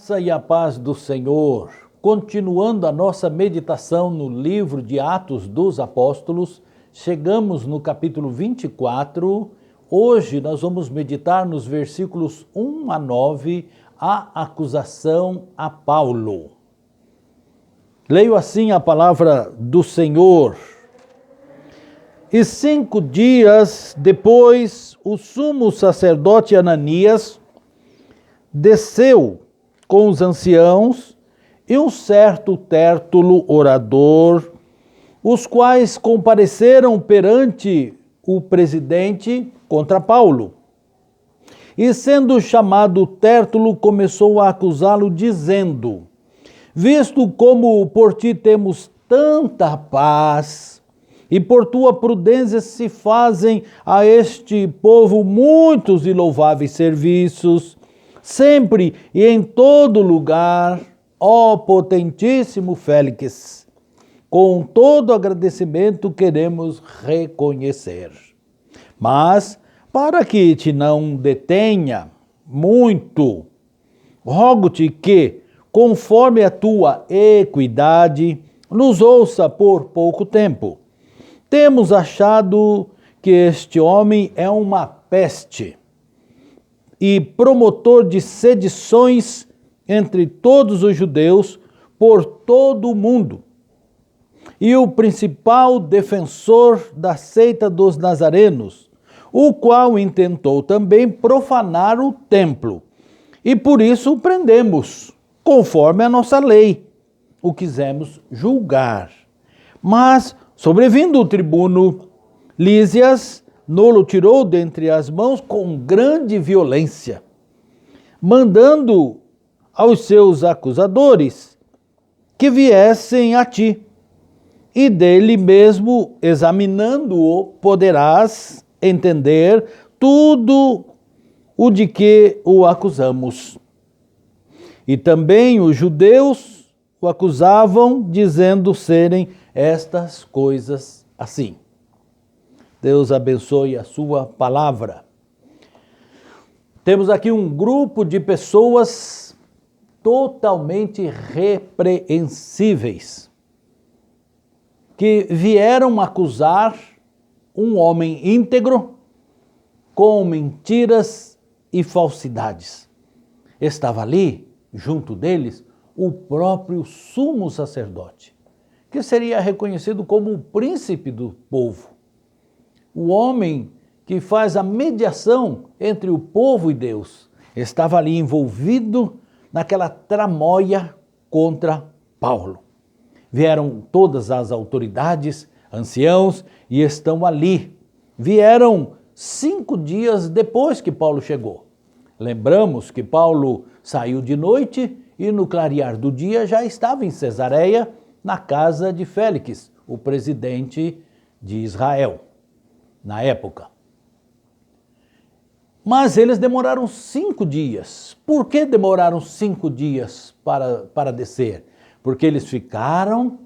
graça e a paz do Senhor. Continuando a nossa meditação no livro de Atos dos Apóstolos, chegamos no capítulo 24. Hoje nós vamos meditar nos versículos 1 a 9, a acusação a Paulo. Leio assim a palavra do Senhor. E 5 dias depois, o sumo sacerdote Ananias desceu com os anciãos e um certo Tértulo orador, os quais compareceram perante o presidente contra Paulo. E sendo chamado Tértulo, começou a acusá-lo, dizendo: visto como por ti temos tanta paz, e por tua prudência se fazem a este povo muitos e louváveis serviços, sempre e em todo lugar, ó potentíssimo Félix, com todo agradecimento queremos reconhecer. Mas, para que te não detenha muito, rogo-te que, conforme a tua equidade, nos ouça por pouco tempo. Temos achado que este homem é uma peste e promotor de sedições entre todos os judeus por todo o mundo, e o principal defensor da seita dos nazarenos, o qual intentou também profanar o templo, e por isso o prendemos, conforme a nossa lei, o quisemos julgar. Mas, sobrevindo o tribuno Lísias, nolo tirou dentre as mãos com grande violência, mandando aos seus acusadores que viessem a ti, e dele mesmo, examinando-o, poderás entender tudo o de que o acusamos. E também os judeus o acusavam, dizendo serem estas coisas assim. Deus abençoe a sua palavra. Temos aqui um grupo de pessoas totalmente repreensíveis, que vieram acusar um homem íntegro com mentiras e falsidades. Estava ali, junto deles, o próprio sumo sacerdote, que seria reconhecido como o príncipe do povo. O homem que faz a mediação entre o povo e Deus estava ali envolvido naquela tramóia contra Paulo. Vieram todas as autoridades, anciãos, e estão ali. Vieram 5 dias depois que Paulo chegou. Lembramos que Paulo saiu de noite e no clarear do dia já estava em Cesareia, na casa de Félix, o presidente de Israel, na época. Mas eles demoraram 5 dias. Por que demoraram 5 dias para descer? Porque eles ficaram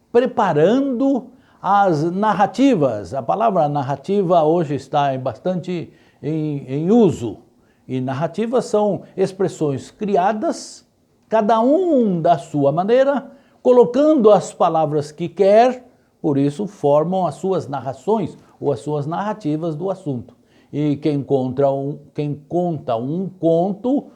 preparando as narrativas. A palavra narrativa hoje está bastante em uso. E narrativas são expressões criadas, cada um da sua maneira, colocando as palavras que quer, por isso formam as suas narrações ou as suas narrativas do assunto. E quem conta um conto,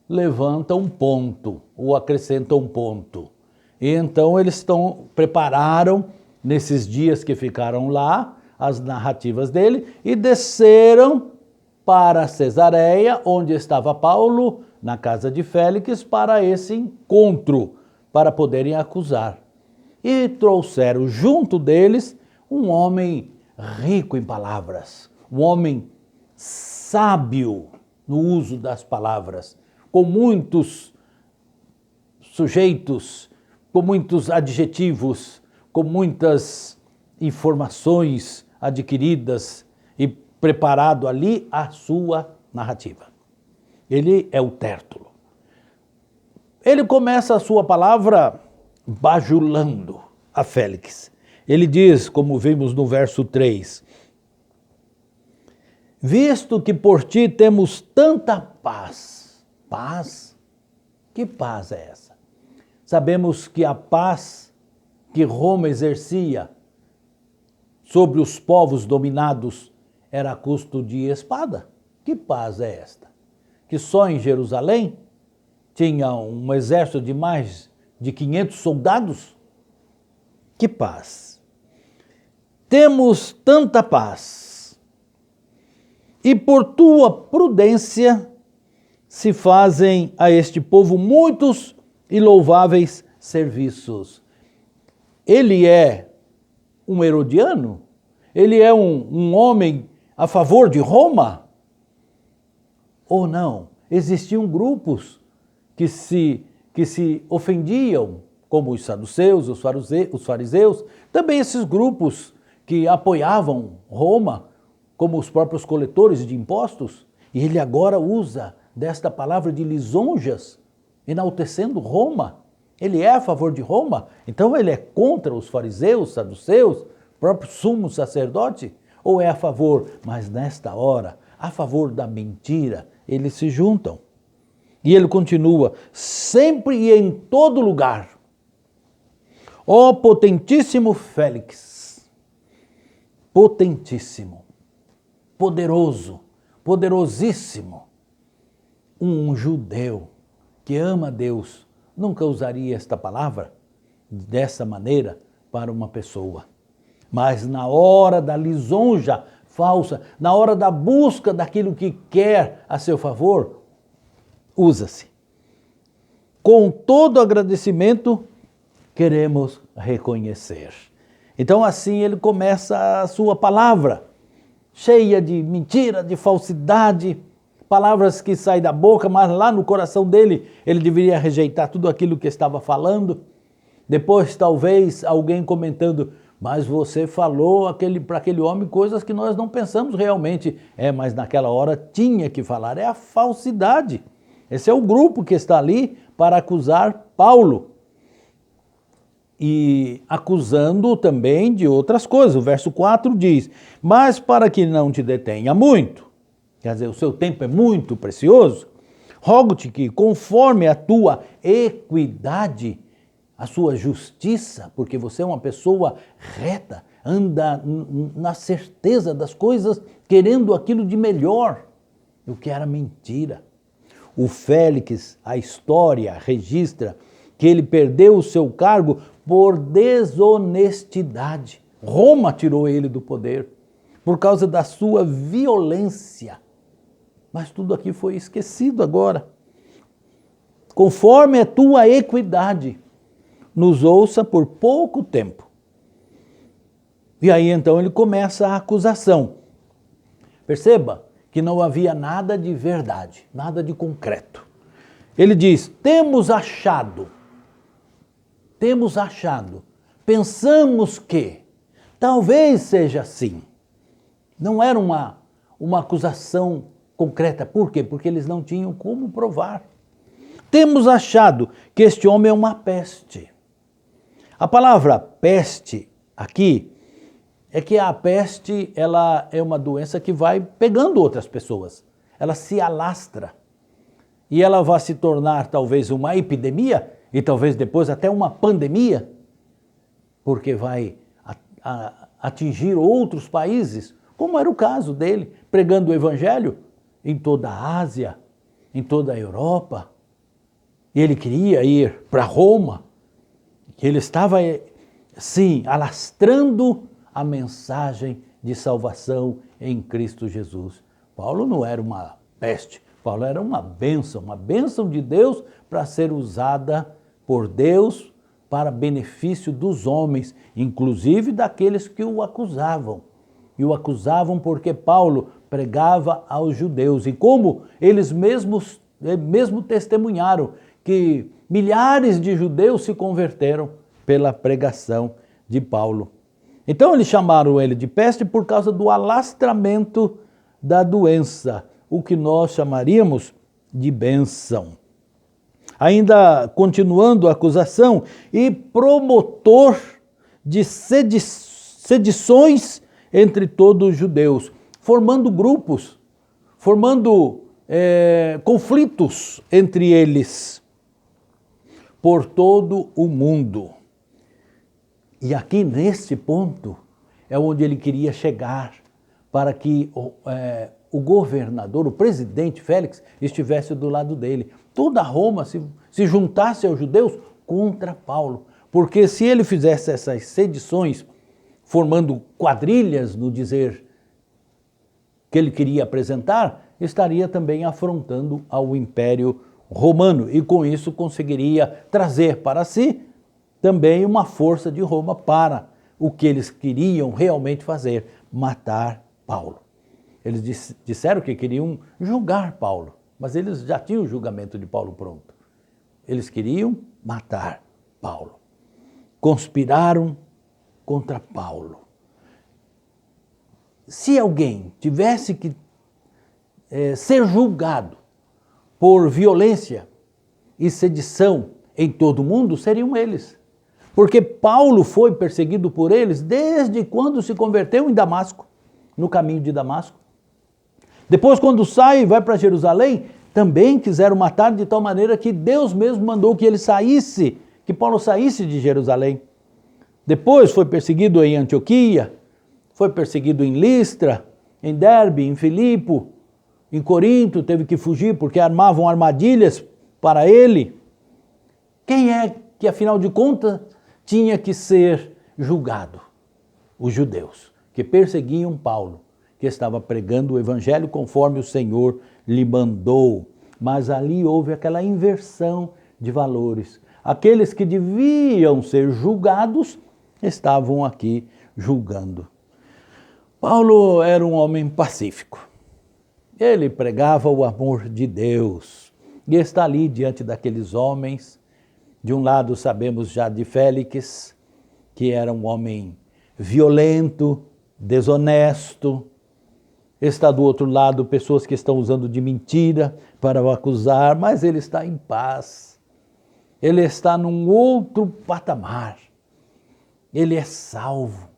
levanta um ponto, ou acrescenta um ponto. E então eles prepararam, nesses dias que ficaram lá, as narrativas dele, e desceram para Cesareia, onde estava Paulo, na casa de Félix, para esse encontro, para poderem acusar. E trouxeram junto deles um homem rico em palavras, um homem sábio no uso das palavras, com muitos sujeitos, com muitos adjetivos, com muitas informações adquiridas e preparado ali a sua narrativa. Ele é o Tértulo. Ele começa a sua palavra bajulando a Félix. Ele diz, como vimos no verso 3, visto que por ti temos tanta paz. Paz? Que paz é essa? Sabemos que a paz que Roma exercia sobre os povos dominados era a custo de espada. Que paz é esta? Que só em Jerusalém tinha um exército de mais de 500 soldados? Que paz! Temos tanta paz, e por tua prudência se fazem a este povo muitos e louváveis serviços. Ele é um herodiano? Ele é um homem a favor de Roma? Ou não? Existiam grupos que se ofendiam, como os saduceus, os fariseus, também esses grupos que apoiavam Roma, como os próprios coletores de impostos, e ele agora usa desta palavra de lisonjas, enaltecendo Roma. Ele é a favor de Roma, então ele é contra os fariseus, saduceus, próprio sumo sacerdote, ou é a favor? Mas nesta hora, a favor da mentira, eles se juntam. E ele continua, sempre e em todo lugar. Ó potentíssimo Félix, potentíssimo, poderoso, poderosíssimo, um judeu que ama Deus, nunca usaria esta palavra dessa maneira para uma pessoa. Mas na hora da lisonja falsa, na hora da busca daquilo que quer a seu favor, usa-se. Com todo agradecimento, queremos reconhecer. Então assim ele começa a sua palavra, cheia de mentira, de falsidade, palavras que saem da boca, mas lá no coração dele, ele deveria rejeitar tudo aquilo que estava falando. Depois talvez alguém comentando, mas você falou para aquele homem coisas que nós não pensamos realmente. Mas naquela hora tinha que falar, é a falsidade. Esse é o grupo que está ali para acusar Paulo. E acusando também de outras coisas. O verso 4 diz, mas para que não te detenha muito, quer dizer, o seu tempo é muito precioso, rogo-te que, conforme a tua equidade, a sua justiça, porque você é uma pessoa reta, anda na certeza das coisas, querendo aquilo de melhor, o que era mentira. O Félix, a história registra que ele perdeu o seu cargo por desonestidade. Roma tirou ele do poder por causa da sua violência. Mas tudo aqui foi esquecido agora. Conforme a tua equidade, nos ouça por pouco tempo. E aí então ele começa a acusação. Perceba que não havia nada de verdade, nada de concreto. Ele diz, temos achado, pensamos que, talvez seja assim. Não era uma acusação concreta. Por quê? Porque eles não tinham como provar. Temos achado que este homem é uma peste. A palavra peste aqui é que a peste ela é uma doença que vai pegando outras pessoas. Ela se alastra. E ela vai se tornar talvez uma epidemia e talvez depois até uma pandemia, porque vai atingir outros países, como era o caso dele, pregando o evangelho em toda a Ásia, em toda a Europa. E ele queria ir para Roma. Ele estava, sim, alastrando a mensagem de salvação em Cristo Jesus. Paulo não era uma peste, Paulo era uma bênção de Deus para ser usada por Deus para benefício dos homens, inclusive daqueles que o acusavam. E o acusavam porque Paulo pregava aos judeus. E como eles mesmo testemunharam que milhares de judeus se converteram pela pregação de Paulo. Então eles chamaram ele de peste por causa do alastramento da doença, o que nós chamaríamos de bênção. Ainda continuando a acusação, e promotor de sedições entre todos os judeus, formando grupos, formando conflitos entre eles. por todo o mundo. E aqui nesse ponto é onde ele queria chegar, para que o governador, o presidente Félix, estivesse do lado dele. Toda Roma se juntasse aos judeus contra Paulo. Porque se ele fizesse essas sedições, formando quadrilhas no dizer que ele queria apresentar, estaria também afrontando ao Império Romano. E com isso conseguiria trazer para si também uma força de Roma para o que eles queriam realmente fazer, matar Paulo. Eles disseram que queriam julgar Paulo, mas eles já tinham o julgamento de Paulo pronto. Eles queriam matar Paulo. Conspiraram contra Paulo. Se alguém tivesse que ser julgado por violência e sedição em todo o mundo, seriam eles. Porque Paulo foi perseguido por eles desde quando se converteu em Damasco, no caminho de Damasco. Depois, quando sai e vai para Jerusalém, também quiseram matar de tal maneira que Deus mesmo mandou que ele saísse, que Paulo saísse de Jerusalém. Depois foi perseguido em Antioquia, foi perseguido em Listra, em Derbe, em Filipo, em Corinto, teve que fugir porque armavam armadilhas para ele. Quem é que, afinal de contas, tinha que ser julgado? Os judeus, que perseguiam Paulo, que estava pregando o evangelho conforme o Senhor lhe mandou. Mas ali houve aquela inversão de valores. Aqueles que deviam ser julgados estavam aqui julgando. Paulo era um homem pacífico. Ele pregava o amor de Deus e está ali diante daqueles homens. De um lado sabemos já de Félix, que era um homem violento, desonesto. Está do outro lado pessoas que estão usando de mentira para o acusar, mas ele está em paz. Ele está num outro patamar. Ele é salvo.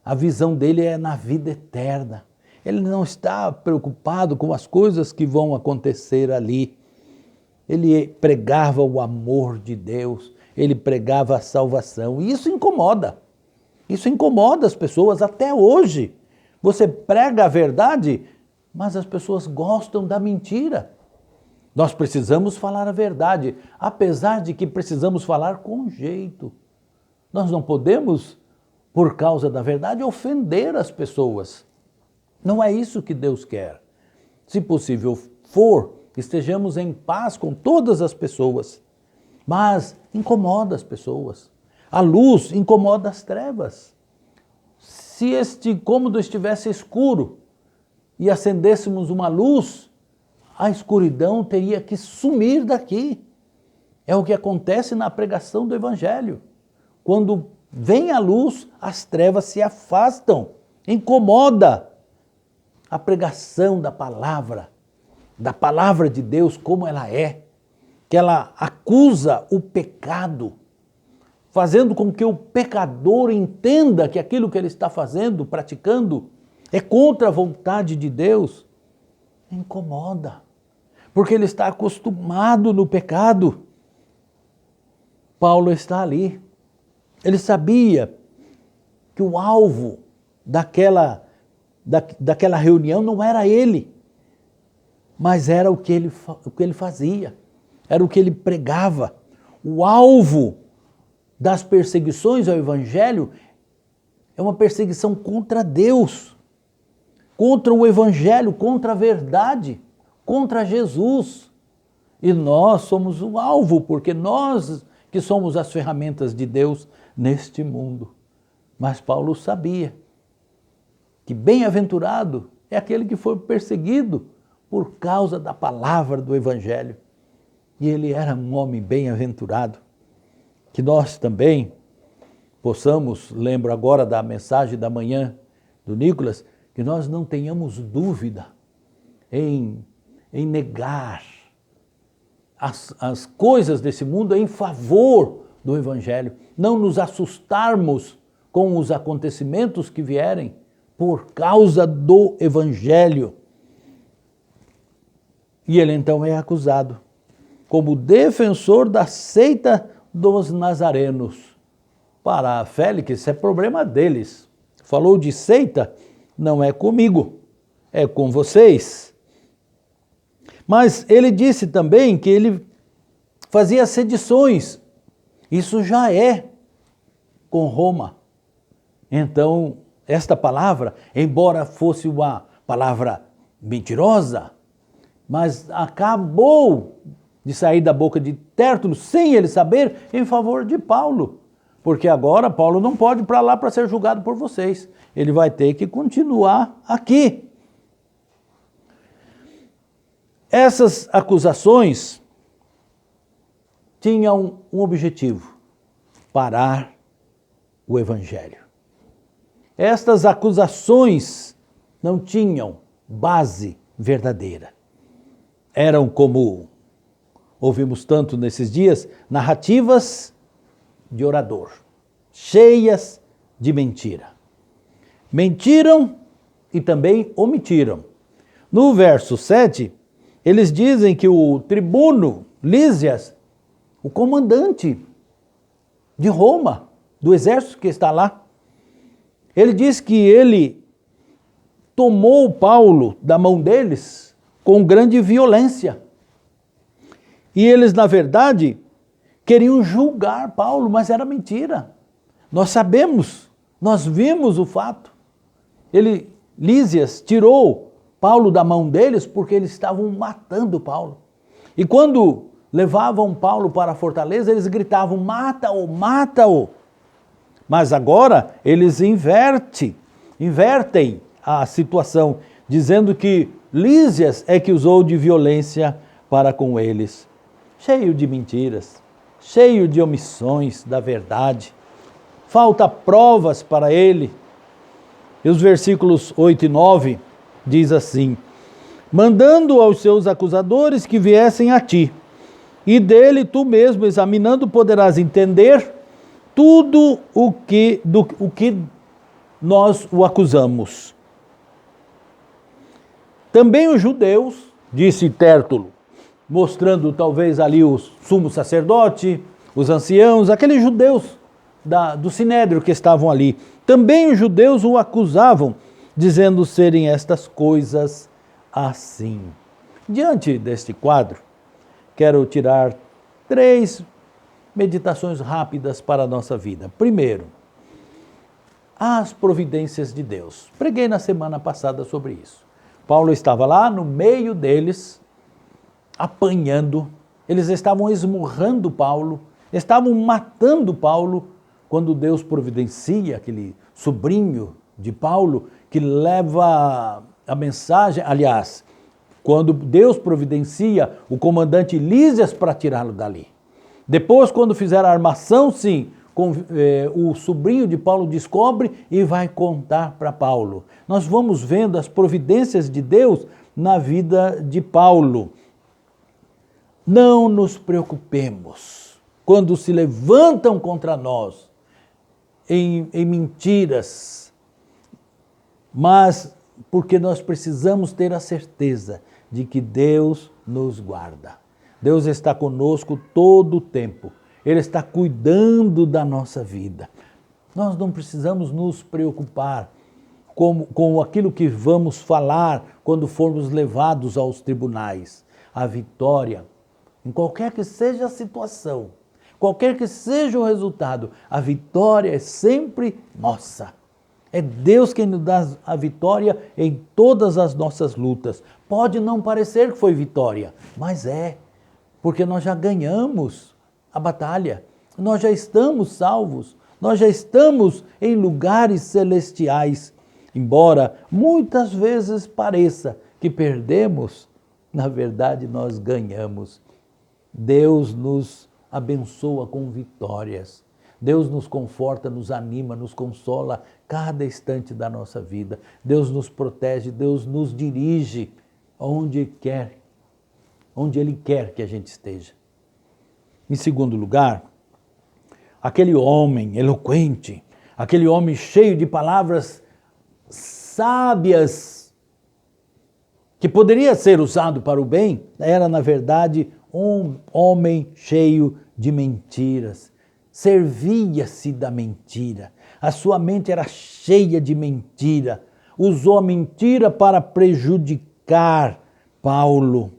A visão dele é na vida eterna. Ele não está preocupado com as coisas que vão acontecer ali. Ele pregava o amor de Deus, ele pregava a salvação. E isso incomoda. Isso incomoda as pessoas até hoje. Você prega a verdade, mas as pessoas gostam da mentira. Nós precisamos falar a verdade, apesar de que precisamos falar com jeito. Nós não podemos, por causa da verdade, ofender as pessoas. Não é isso que Deus quer. Se possível for, estejamos em paz com todas as pessoas. Mas incomoda as pessoas. A luz incomoda as trevas. Se este cômodo estivesse escuro e acendêssemos uma luz, a escuridão teria que sumir daqui. É o que acontece na pregação do Evangelho. Quando vem a luz, as trevas se afastam. Incomoda a pregação da palavra de Deus como ela é, que ela acusa o pecado, fazendo com que o pecador entenda que aquilo que ele está fazendo, praticando, é contra a vontade de Deus. Incomoda, porque ele está acostumado no pecado. Paulo está ali. Ele sabia que o alvo daquela reunião não era ele, mas era o que ele fazia, era o que ele pregava. O alvo das perseguições ao Evangelho é uma perseguição contra Deus, contra o Evangelho, contra a verdade, contra Jesus. E nós somos o alvo, porque nós que somos as ferramentas de Deus neste mundo. Mas Paulo sabia que bem-aventurado é aquele que foi perseguido por causa da palavra do Evangelho. E ele era um homem bem-aventurado. Que nós também possamos, lembro agora da mensagem da manhã do Nicolas, que nós não tenhamos dúvida em negar as coisas desse mundo em favor do Evangelho. Não nos assustarmos com os acontecimentos que vierem por causa do Evangelho. E ele então é acusado. como defensor da seita dos nazarenos. Para Félix, isso é problema deles. Falou de seita, não é comigo, é com vocês. Mas ele disse também que ele fazia sedições. Isso já é com Roma. Então, esta palavra, embora fosse uma palavra mentirosa, mas acabou de sair da boca de Tértulo, sem ele saber, em favor de Paulo. Porque agora Paulo não pode ir para lá para ser julgado por vocês. Ele vai ter que continuar aqui. Essas acusações tinham um objetivo: parar o evangelho. Estas acusações não tinham base verdadeira. Eram, como ouvimos tanto nesses dias, narrativas de orador, cheias de mentira. Mentiram e também omitiram. No verso 7, eles dizem que o tribuno Lísias, o comandante de Roma, do exército que está lá, ele diz que ele tomou Paulo da mão deles com grande violência. E eles, na verdade, queriam julgar Paulo, mas era mentira. Nós sabemos, nós vimos o fato. Lísias tirou Paulo da mão deles porque eles estavam matando Paulo. E quando levavam Paulo para a fortaleza, eles gritavam: mata-o, mata-o. Mas agora eles invertem a situação, dizendo que Lísias é que usou de violência para com eles. Cheio de mentiras, cheio de omissões da verdade. Falta provas para ele. E os versículos 8 e 9 diz assim: mandando aos seus acusadores que viessem a ti, e dele tu mesmo, examinando, poderás entender tudo o que nós o acusamos. Também os judeus, disse Tértulo, mostrando talvez ali o sumo sacerdote, os anciãos, aqueles judeus do Sinédrio que estavam ali, também os judeus o acusavam, dizendo serem estas coisas assim. Diante deste quadro, quero tirar 3 meditações rápidas para a nossa vida. Primeiro, as providências de Deus. Preguei na semana passada sobre isso. Paulo estava lá no meio deles, apanhando, eles estavam esmurrando Paulo, estavam matando Paulo, quando Deus providencia aquele sobrinho de Paulo que leva a mensagem, aliás, quando Deus providencia o comandante Lísias para tirá-lo dali. Depois, quando fizeram a armação, sim, o sobrinho de Paulo descobre e vai contar para Paulo. Nós vamos vendo as providências de Deus na vida de Paulo. Não nos preocupemos quando se levantam contra nós em mentiras, mas porque nós precisamos ter a certeza de que Deus nos guarda. Deus está conosco todo o tempo. Ele está cuidando da nossa vida. Nós não precisamos nos preocupar com aquilo que vamos falar quando formos levados aos tribunais. A vitória, em qualquer que seja a situação, qualquer que seja o resultado, a vitória é sempre nossa. É Deus quem nos dá a vitória em todas as nossas lutas. Pode não parecer que foi vitória, mas é. Porque nós já ganhamos a batalha, nós já estamos salvos, nós já estamos em lugares celestiais. Embora muitas vezes pareça que perdemos, na verdade nós ganhamos. Deus nos abençoa com vitórias. Deus nos conforta, nos anima, nos consola cada instante da nossa vida. Deus nos protege, Deus nos dirige onde Ele quer que a gente esteja. Em segundo lugar, aquele homem eloquente, aquele homem cheio de palavras sábias, que poderia ser usado para o bem, era na verdade um homem cheio de mentiras. Servia-se da mentira. A sua mente era cheia de mentira. Usou a mentira para prejudicar Paulo.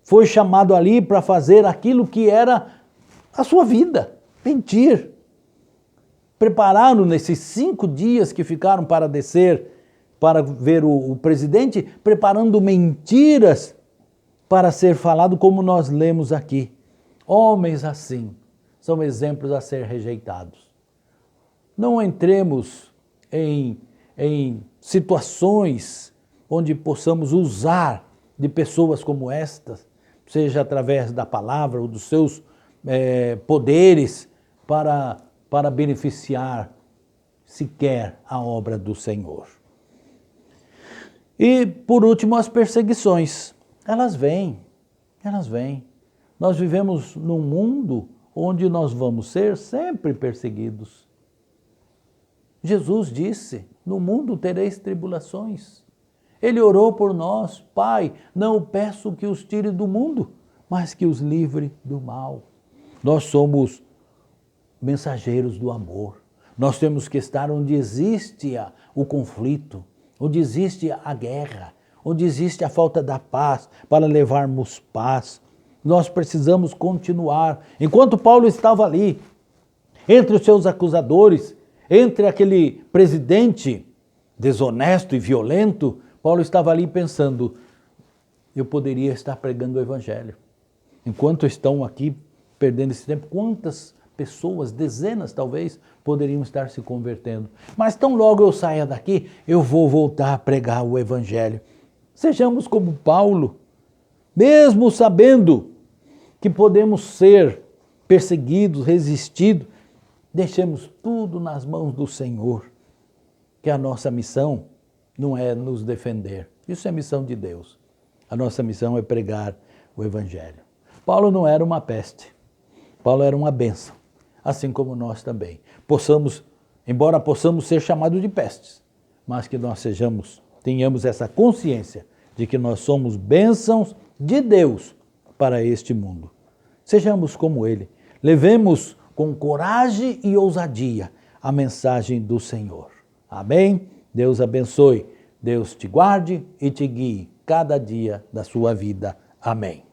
Foi chamado ali para fazer aquilo que era a sua vida, mentir. Prepararam nesses 5 dias que ficaram para descer, para ver o presidente, preparando mentiras para ser falado como nós lemos aqui. Homens assim são exemplos a ser rejeitados. Não entremos em situações onde possamos usar de pessoas como estas, seja através da palavra ou dos seus poderes, para beneficiar sequer a obra do Senhor. E, por último, as perseguições. Elas vêm. Nós vivemos num mundo onde nós vamos ser sempre perseguidos. Jesus disse, no mundo tereis tribulações. Ele orou por nós, Pai, não peço que os tire do mundo, mas que os livre do mal. Nós somos mensageiros do amor. Nós temos que estar onde existe o conflito, onde existe a guerra, onde existe a falta da paz, para levarmos paz. Nós precisamos continuar. Enquanto Paulo estava ali, entre os seus acusadores, entre aquele presidente desonesto e violento, Paulo estava ali pensando, eu poderia estar pregando o evangelho. Enquanto estão aqui perdendo esse tempo, quantas pessoas, dezenas talvez, poderiam estar se convertendo. Mas tão logo eu saia daqui, eu vou voltar a pregar o evangelho. Sejamos como Paulo, mesmo sabendo que podemos ser perseguidos, resistidos, deixemos tudo nas mãos do Senhor, que a nossa missão não é nos defender, isso é missão de Deus. A nossa missão é pregar o evangelho. Paulo não era uma peste, Paulo era uma bênção, assim como nós também. Embora possamos ser chamados de pestes, mas que nós tenhamos essa consciência de que nós somos bênçãos de Deus para este mundo. Sejamos como ele, levemos com coragem e ousadia a mensagem do Senhor. Amém? Deus abençoe, Deus te guarde e te guie cada dia da sua vida. Amém.